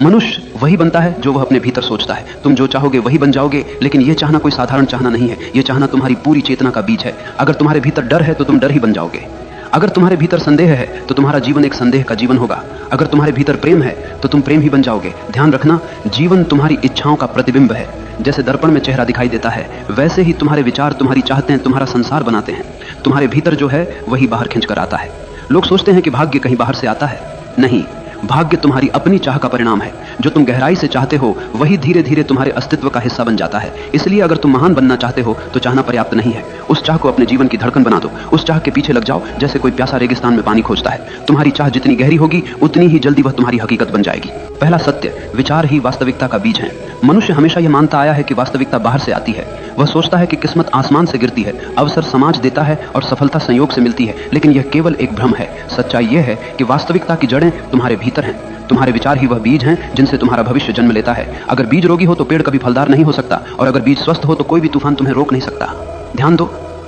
मनुष्य वही बनता है जो वह अपने भीतर सोचता है। तुम जो चाहोगे वही बन जाओगे, लेकिन यह चाहना कोई साधारण चाहना नहीं है। यह चाहना तुम्हारी पूरी चेतना का बीज है। अगर तुम्हारे भीतर डर है तो तुम डर ही बन जाओगे। अगर तुम्हारे भीतर संदेह है तो तुम्हारा जीवन एक संदेह का जीवन होगा। अगर तुम्हारे भीतर प्रेम है तो तुम प्रेम ही बन जाओगे। ध्यान रखना, जीवन तुम्हारी इच्छाओं का प्रतिबिंब है। जैसे दर्पण में चेहरा दिखाई देता है, वैसे ही तुम्हारे विचार, तुम्हारी चाहतें तुम्हारा संसार बनाते हैं। तुम्हारे भीतर जो है वही बाहर खींच कर आता है। लोग सोचते हैं कि भाग्य कहीं बाहर से आता है। नहीं, भाग्य तुम्हारी अपनी चाह का परिणाम है। जो तुम गहराई से चाहते हो वही धीरे धीरे तुम्हारे अस्तित्व का हिस्सा बन जाता है। इसलिए अगर तुम महान बनना चाहते हो तो चाहना पर्याप्त नहीं है। उस चाह को अपने जीवन की धड़कन बना दो। उस चाह के पीछे लग जाओ जैसे कोई प्यासा रेगिस्तान में पानी खोजता है। तुम्हारी चाह जितनी गहरी होगी उतनी ही जल्दी वह तुम्हारी हकीकत बन जाएगी। पहला सत्य, विचार ही वास्तविकता का बीज है। मनुष्य हमेशा यह मानता आया है कि वास्तविकता बाहर से आती है। वह सोचता है कि किस्मत आसमान से गिरती है, अवसर समाज देता है और सफलता संयोग से मिलती है, लेकिन यह केवल एक भ्रम है। सच्चाई यह है कि वास्तविकता की जड़ें तुम्हारे भीतर हैं। तुम्हारे विचार ही वह बीज हैं जिनसे तुम्हारा भविष्य जन्म लेता है। अगर बीज रोगी हो तो पेड़ कभी फलदार नहीं हो सकता, और अगर बीज स्वस्थ हो तो कोई भी तूफान तुम्हें रोक नहीं सकता। ध्यान दो,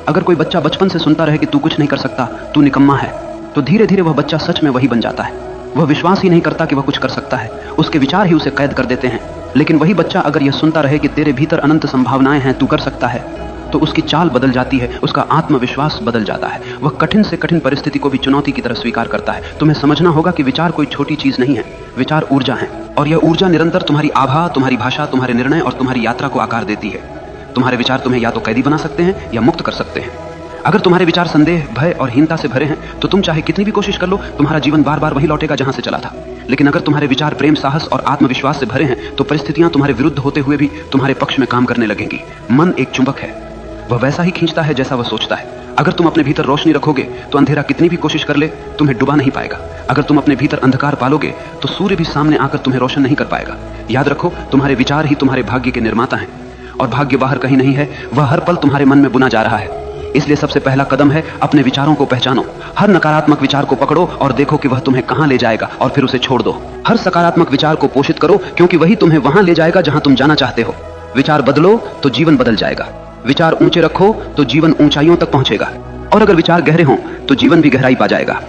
अगर कोई बच्चा बचपन से सुनता रहे कि तू कुछ नहीं कर सकता, तू निकम्मा है, तो धीरे धीरे वह बच्चा सच में वही बन जाता है। वह विश्वास ही नहीं करता कि वह कुछ कर सकता है। उसके विचार ही उसे कैद कर देते हैं। लेकिन वही बच्चा अगर यह सुनता रहे कि तेरे भीतर अनंत संभावनाएं हैं, तू कर सकता है, तो उसकी चाल बदल जाती है, उसका आत्मविश्वास बदल जाता है। वह कठिन से कठिन परिस्थिति को भी चुनौती की तरह स्वीकार करता है। तुम्हें समझना होगा कि विचार कोई छोटी चीज नहीं है। विचार ऊर्जा है, और यह ऊर्जा निरंतर तुम्हारी आभा, तुम्हारी भाषा, तुम्हारे निर्णय और तुम्हारी यात्रा को आकार देती है। तुम्हारे विचार तुम्हें या तो कैदी बना सकते हैं या मुक्त कर सकते हैं। अगर तुम्हारे विचार संदेह, भय और हीनता से भरे हैं तो तुम चाहे कितनी भी कोशिश कर लो, तुम्हारा जीवन बार बार वही लौटेगा जहां से चला था। लेकिन अगर तुम्हारे विचार प्रेम, साहस और आत्मविश्वास से भरे हैं तो परिस्थितियां तुम्हारे विरुद्ध होते हुए भी तुम्हारे पक्ष में काम करने लगेंगी। मन एक चुंबक है, वह वैसा ही खींचता है जैसा वह सोचता है। अगर तुम अपने भीतर रोशनी रखोगे तो अंधेरा कितनी भी कोशिश कर ले तुम्हें डुबा नहीं पाएगा। अगर तुम अपने भीतर अंधकार पालोगे तो सूर्य भी सामने आकर तुम्हें रोशन नहीं कर पाएगा। याद रखो, तुम्हारे विचार ही तुम्हारे भाग्य के निर्माता हैं, और भाग्य बाहर कहीं नहीं है, वह हर पल तुम्हारे मन में बुना जा रहा है। इसलिए सबसे पहला कदम है अपने विचारों को पहचानो। हर नकारात्मक विचार को पकड़ो और देखो कि वह तुम्हें कहां ले जाएगा, और फिर उसे छोड़ दो। हर सकारात्मक विचार को पोषित करो, क्योंकि वही तुम्हें वहां ले जाएगा जहां तुम जाना चाहते हो। विचार बदलो तो जीवन बदल जाएगा। विचार ऊंचे रखो तो जीवन ऊंचाइयों तक पहुंचेगा, और अगर विचार गहरे हों तो जीवन भी गहराई पा जाएगा।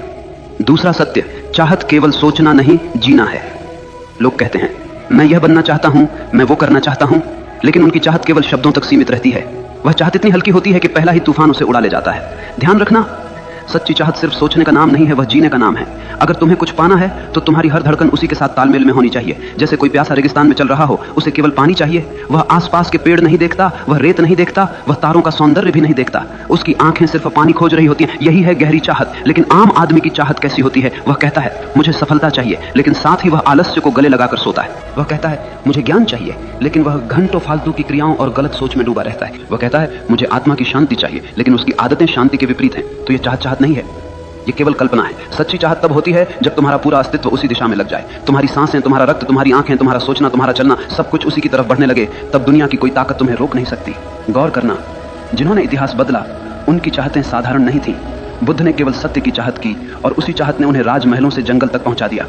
दूसरा सत्य, चाहत केवल सोचना नहीं, जीना है। लोग कहते हैं मैं यह बनना चाहता हूं, मैं वो करना चाहता हूं, लेकिन उनकी चाहत केवल शब्दों तक सीमित रहती है। वह चाहत इतनी हल्की होती है कि पहला ही तूफान उसे उड़ा ले जाता है। ध्यान रखना, सच्ची चाहत सिर्फ सोचने का नाम नहीं है, वह जीने का नाम है। अगर तुम्हें कुछ पाना है तो तुम्हारी हर धड़कन उसी के साथ तालमेल में होनी चाहिए। जैसे कोई प्यासा रेगिस्तान में चल रहा हो, उसे केवल पानी चाहिए। वह आसपास के पेड़ नहीं देखता, वह रेत नहीं देखता, वह तारों का सौंदर्य भी नहीं देखता। उसकी आंखें सिर्फ पानी खोज रही होती हैं। यही है गहरी चाहत। लेकिन आम आदमी की चाहत कैसी होती है? वह कहता है मुझे सफलता चाहिए, लेकिन साथ ही वह आलस्य को गले लगाकर सोता है। वह कहता है मुझे ज्ञान चाहिए, लेकिन वह घंटों फालतू की क्रियाओं और गलत सोच में डूबा रहता है। वह कहता है मुझे आत्मा की शांति चाहिए, लेकिन उसकी आदतें शांति के विपरीत हैं। तो यह चाहत नहीं है, ये केवल कल्पना है। सच्ची चाहत तब होती है जब तुम्हारा पूरा अस्तित्व उसी दिशा में लग जाए। तुम्हारी सांसें, तुम्हारा रक्त, तुम्हारी आंखें, तुम्हारा सोचना, तुम्हारा चलना, सब कुछ उसी की तरफ बढ़ने लगे। तब दुनिया की कोई ताकत तुम्हें रोक नहीं सकती। गौर करना, जिन्होंने इतिहास बदला उनकी चाहतें साधारण नहीं थीं। बुद्ध ने केवल सत्य की चाहत की, और उसी चाहत ने उन्हें राजमहलों से जंगल तक पहुंचा दिया।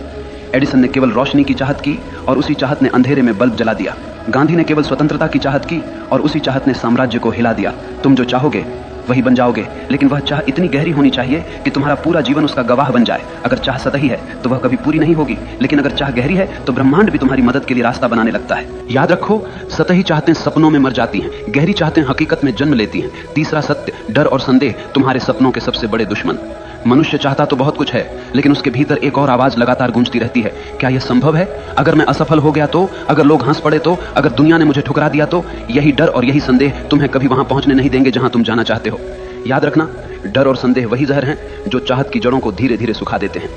एडिसन ने केवल रोशनी की चाहत की, और उसी चाहत ने अंधेरे में बल्ब जला दिया। गांधी ने केवल स्वतंत्रता की चाहत की, और उसी चाहत ने साम्राज्य को हिला दिया। तुम जो चाहोगे वही बन जाओगे, लेकिन वह चाह इतनी गहरी होनी चाहिए कि तुम्हारा पूरा जीवन उसका गवाह बन जाए। अगर चाह सतही है तो वह कभी पूरी नहीं होगी, लेकिन अगर चाह गहरी है तो ब्रह्मांड भी तुम्हारी मदद के लिए रास्ता बनाने लगता है। याद रखो, सतही चाहतें सपनों में मर जाती हैं, गहरी चाहतें हकीकत में जन्म लेती हैं। तीसरा सत्य, डर और संदेह तुम्हारे सपनों के सबसे बड़े दुश्मन। मनुष्य चाहता तो बहुत कुछ है, लेकिन उसके भीतर एक और आवाज लगातार गूंजती रहती है, क्या यह संभव है? अगर मैं असफल हो गया तो? अगर लोग हंस पड़े तो? अगर दुनिया ने मुझे ठुकरा दिया तो? यही डर और यही संदेह तुम्हें कभी वहां पहुंचने नहीं देंगे जहां तुम जाना चाहते हो। याद रखना, डर और संदेह वही जहर हैं जो चाहत की जड़ों को धीरे धीरे सुखा देते हैं।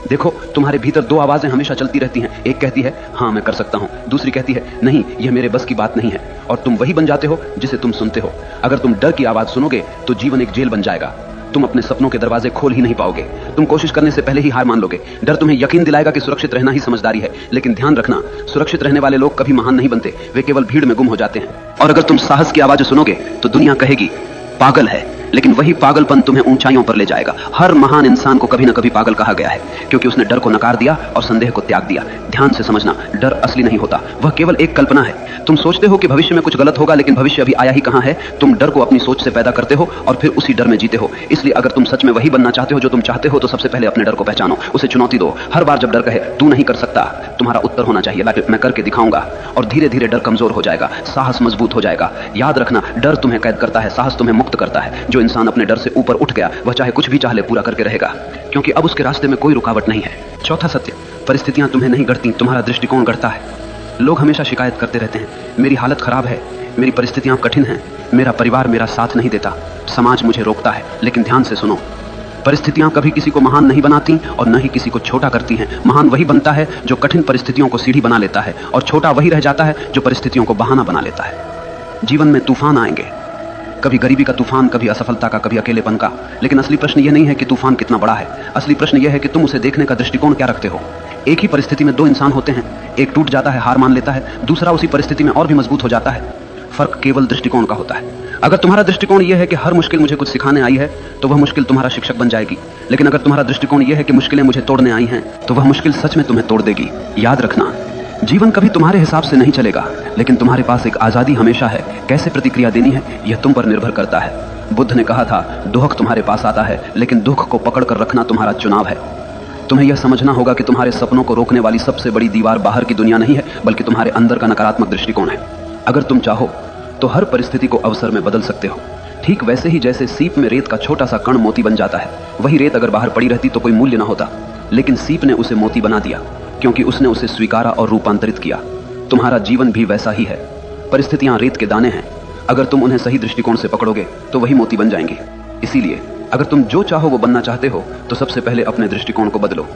देखो, तुम्हारे भीतर दो आवाजें हमेशा चलती रहती हैं। एक कहती है हाँ मैं कर सकता हूं, दूसरी कहती है नहीं, यह मेरे बस की बात नहीं है। और तुम वही बन जाते हो जिसे तुम सुनते हो। अगर तुम डर की आवाज सुनोगे तो जीवन एक जेल बन जाएगा। तुम अपने सपनों के दरवाजे खोल ही नहीं पाओगे। तुम कोशिश करने से पहले ही हार मान लोगे। डर तुम्हें यकीन दिलाएगा कि सुरक्षित रहना ही समझदारी है, लेकिन ध्यान रखना, सुरक्षित रहने वाले लोग कभी महान नहीं बनते, वे केवल भीड़ में गुम हो जाते हैं। और अगर तुम साहस की आवाज सुनोगे तो दुनिया कहेगी पागल है, लेकिन वही पागलपन तुम्हें ऊंचाइयों पर ले जाएगा। हर महान इंसान को कभी ना कभी पागल कहा गया है, क्योंकि उसने डर को नकार दिया और संदेह को त्याग दिया। ध्यान से समझना, डर असली नहीं होता, वह केवल एक कल्पना है। तुम सोचते हो कि भविष्य में कुछ गलत होगा, लेकिन भविष्य अभी आया ही कहां है। तुम डर को अपनी सोच से पैदा करते हो और फिर उसी डर में जीते हो। इसलिए अगर तुम सच में वही बनना चाहते हो जो तुम चाहते हो, तो सबसे पहले अपने डर को पहचानो, उसे चुनौती दो। हर बार जब डर कहे तू नहीं कर सकता, तुम्हारा उत्तर होना चाहिए मैं करके दिखाऊंगा। और धीरे धीरे डर कमजोर हो जाएगा, साहस मजबूत हो जाएगा। याद रखना, डर तुम्हें कैद करता है, साहस तुम्हें मुक्त करता है। जो इंसान अपने डर से ऊपर उठ गया, वह चाहे कुछ भी चाह ले पूरा करके रहेगा, क्योंकि अब उसके रास्ते में कोई रुकावट नहीं है। चौथा सत्य, परिस्थितियां तुम्हें नहीं गढ़ती, तुम्हारा दृष्टिकोण गढ़ता है। लोग हमेशा शिकायत करते रहते हैं, मेरी हालत खराब है, मेरी परिस्थितियां कठिन हैं, मेरा परिवार मेरा साथ नहीं देता, समाज मुझे रोकता है। लेकिन ध्यान से सुनो, परिस्थितियां कभी किसी को महान नहीं बनाती और न ही किसी को छोटा करती हैं। महान वही बनता है जो कठिन परिस्थितियों को सीढ़ी बना लेता है, और छोटा वही रह जाता है जो परिस्थितियों को बहाना बना लेता है। जीवन में तूफान आएंगे, कभी गरीबी का तूफान, कभी असफलता का, कभी अकेलेपन का। लेकिन असली प्रश्न यह नहीं है कि तूफान कितना बड़ा है, असली प्रश्न यह है कि तुम उसे देखने का दृष्टिकोण क्या रखते हो। एक ही परिस्थिति में दो इंसान होते हैं, एक टूट जाता है, हार मान लेता है, दूसरा उसी परिस्थिति में और भी मजबूत हो जाता है। फर्क केवल दृष्टिकोण का होता है। अगर तुम्हारा दृष्टिकोण यह है कि हर मुश्किल मुझे कुछ सिखाने आई है, तो वह मुश्किल तुम्हारा शिक्षक बन जाएगी। लेकिन अगर तुम्हारा दृष्टिकोण यह है कि मुश्किलें मुझे तोड़ने आई हैं, तो वह मुश्किल सच में तुम्हें तोड़ देगी। याद रखना, जीवन कभी तुम्हारे हिसाब से नहीं चलेगा, लेकिन तुम्हारे पास एक आजादी हमेशा है। कैसे प्रतिक्रिया देनी है, यह तुम पर निर्भर करता है। बुद्ध ने कहा था, दुख तुम्हारे पास आता है, लेकिन दुख को पकड़ कर रखना तुम्हारा चुनाव है। तुम्हें यह समझना होगा कि तुम्हारे सपनों को रोकने वाली सबसे बड़ी दीवार बाहर की दुनिया नहीं है, बल्कि तुम्हारे अंदर का नकारात्मक दृष्टिकोण है। अगर तुम चाहो तो हर परिस्थिति को अवसर में बदल सकते हो। ठीक वैसे ही जैसे सीप में रेत का छोटा सा कण मोती बन जाता है, वही रेत अगर बाहर पड़ी रहती तो कोई मूल्य ना होता, लेकिन सीप ने उसे मोती बना दिया, क्योंकि उसने उसे स्वीकारा और रूपांतरित किया। तुम्हारा जीवन भी वैसा ही है। परिस्थितियां रेत के दाने हैं, अगर तुम उन्हें सही दृष्टिकोण से पकड़ोगे तो वही मोती बन जाएंगे। इसीलिए अगर तुम जो चाहो वो बनना चाहते हो, तो सबसे पहले अपने दृष्टिकोण को बदलो।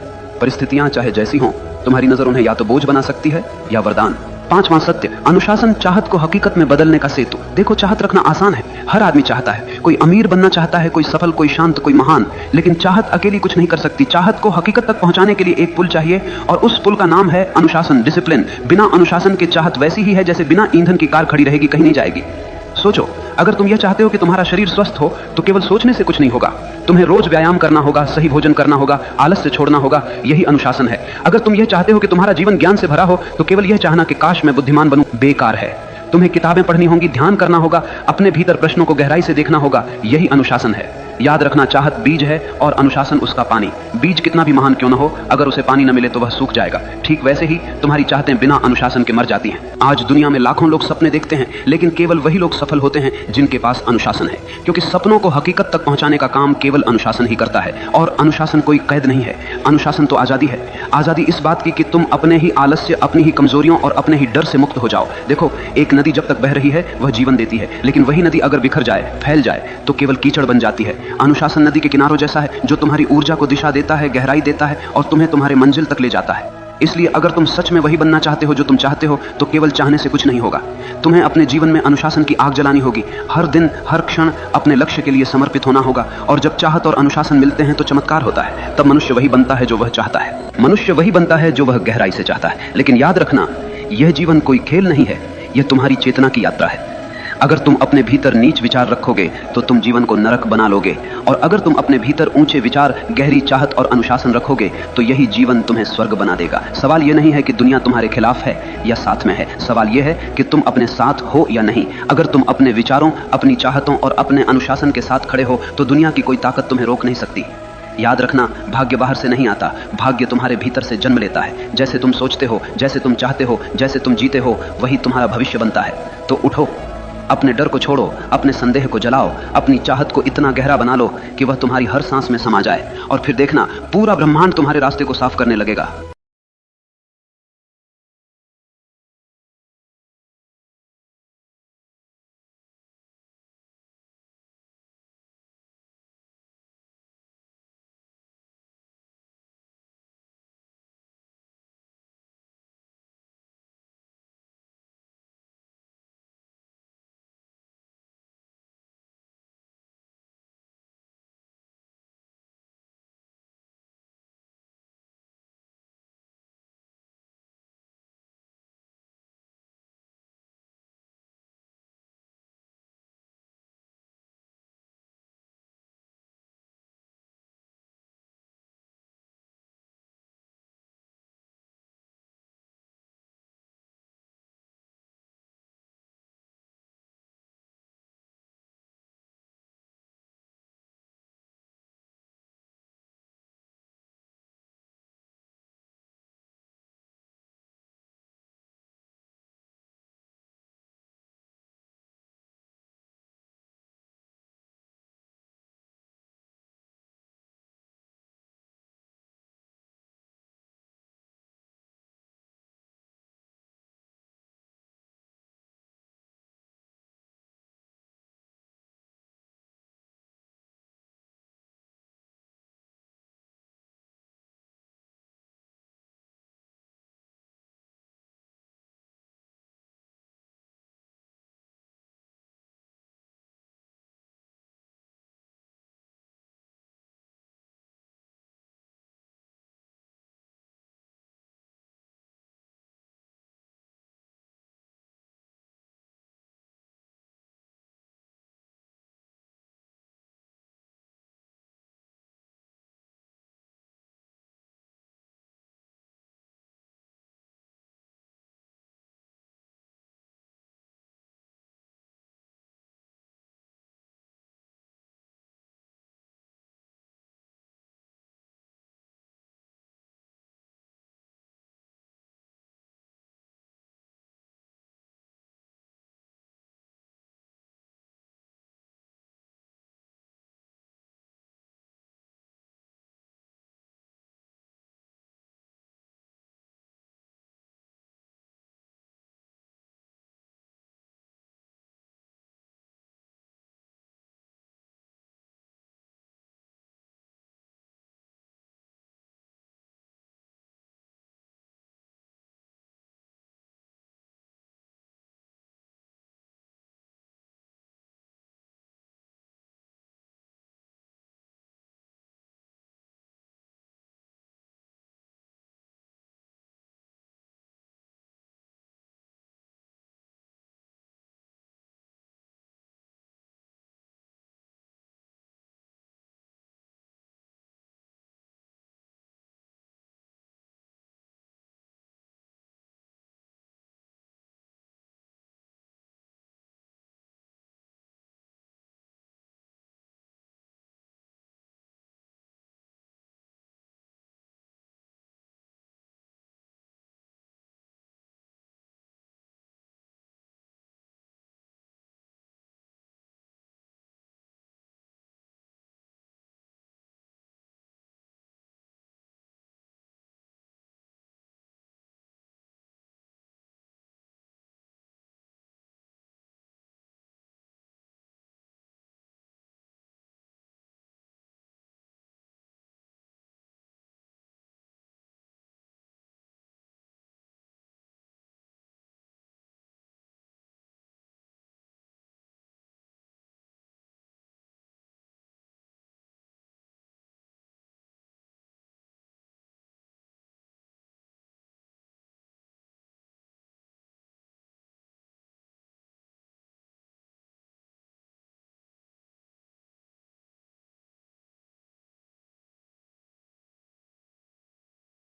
परिस्थितियां चाहे जैसी हों, तुम्हारी नजर उन्हें या तो बोझ बना सकती है या वरदान। पांचवां सत्य, अनुशासन चाहत को हकीकत में बदलने का सेतु। देखो, चाहत रखना आसान है, हर आदमी चाहता है। कोई अमीर बनना चाहता है, कोई सफल, कोई शांत, कोई महान। लेकिन चाहत अकेली कुछ नहीं कर सकती। चाहत को हकीकत तक पहुंचाने के लिए एक पुल चाहिए, और उस पुल का नाम है अनुशासन, डिसिप्लिन। बिना अनुशासन के चाहत वैसी ही है जैसे बिना ईंधन की कार खड़ी रहेगी, कहीं नहीं जाएगी। सोचो, अगर तुम यह चाहते हो कि तुम्हारा शरीर स्वस्थ हो, तो केवल सोचने से कुछ नहीं होगा। तुम्हें रोज व्यायाम करना होगा, सही भोजन करना होगा, आलस से छोड़ना होगा। यही अनुशासन है। अगर तुम यह चाहते हो कि तुम्हारा जीवन ज्ञान से भरा हो, तो केवल यह चाहना कि काश मैं बुद्धिमान बनूं बेकार है। तुम्हें किताबें पढ़नी होंगी, ध्यान करना होगा, अपने भीतर प्रश्नों को गहराई से देखना होगा। यही अनुशासन है। याद रखना, चाहत बीज है और अनुशासन उसका पानी। बीज कितना भी महान क्यों न हो, अगर उसे पानी न मिले तो वह सूख जाएगा। ठीक वैसे ही तुम्हारी चाहतें बिना अनुशासन के मर जाती हैं। आज दुनिया में लाखों लोग सपने देखते हैं, लेकिन केवल वही लोग सफल होते हैं जिनके पास अनुशासन है, क्योंकि सपनों को हकीकत तक पहुंचाने का काम केवल अनुशासन ही करता है। और अनुशासन कोई कैद नहीं है, अनुशासन तो आजादी है। आजादी इस बात की कि तुम अपने ही आलस्य, अपनी ही कमजोरियों और अपने ही डर से मुक्त हो जाओ। देखो, एक नदी जब तक बह रही है वह जीवन देती है, लेकिन वही नदी अगर बिखर जाए, फैल जाए, तो केवल कीचड़ बन जाती है। अनुशासन नदी के किनारों जैसा है, जो तुम्हारी ऊर्जा को दिशा देता है, गहराई देता है और तुम्हें तुम्हारे मंजिल तक ले जाता है। इसलिए अगर तुम सच में वही बनना चाहते हो जो तुम चाहते हो, तो केवल चाहने से कुछ नहीं होगा। तुम्हें अपने जीवन में अनुशासन की आग जलानी होगी। हर दिन, हर क्षण अपने लक्ष्य के लिए समर्पित होना होगा। और जब चाहत और अनुशासन मिलते हैं तो चमत्कार होता है। तब मनुष्य वही बनता है जो वह चाहता है। मनुष्य वही बनता है जो वह गहराई से चाहता है। लेकिन याद रखना, यह जीवन कोई खेल नहीं है, यह तुम्हारी चेतना की यात्रा है। अगर तुम अपने भीतर नीच विचार रखोगे तो तुम जीवन को नरक बना लोगे, और अगर तुम अपने भीतर ऊंचे विचार, गहरी चाहत और अनुशासन रखोगे तो यही जीवन तुम्हें स्वर्ग बना देगा। सवाल यह नहीं है कि दुनिया तुम्हारे खिलाफ है या साथ में है, सवाल यह है कि तुम अपने साथ हो या नहीं। अगर तुम अपने विचारों, अपनी चाहतों और अपने अनुशासन के साथ खड़े हो तो दुनिया की कोई ताकत तुम्हें रोक नहीं सकती। याद रखना, भाग्य बाहर से नहीं आता, भाग्य तुम्हारे भीतर से जन्म लेता है। जैसे तुम सोचते हो, जैसे तुम चाहते हो, जैसे तुम जीते हो, वही तुम्हारा भविष्य बनता है। तो उठो, अपने डर को छोड़ो, अपने संदेह को जलाओ, अपनी चाहत को इतना गहरा बना लो कि वह तुम्हारी हर सांस में समा जाए, और फिर देखना, पूरा ब्रह्मांड तुम्हारे रास्ते को साफ करने लगेगा।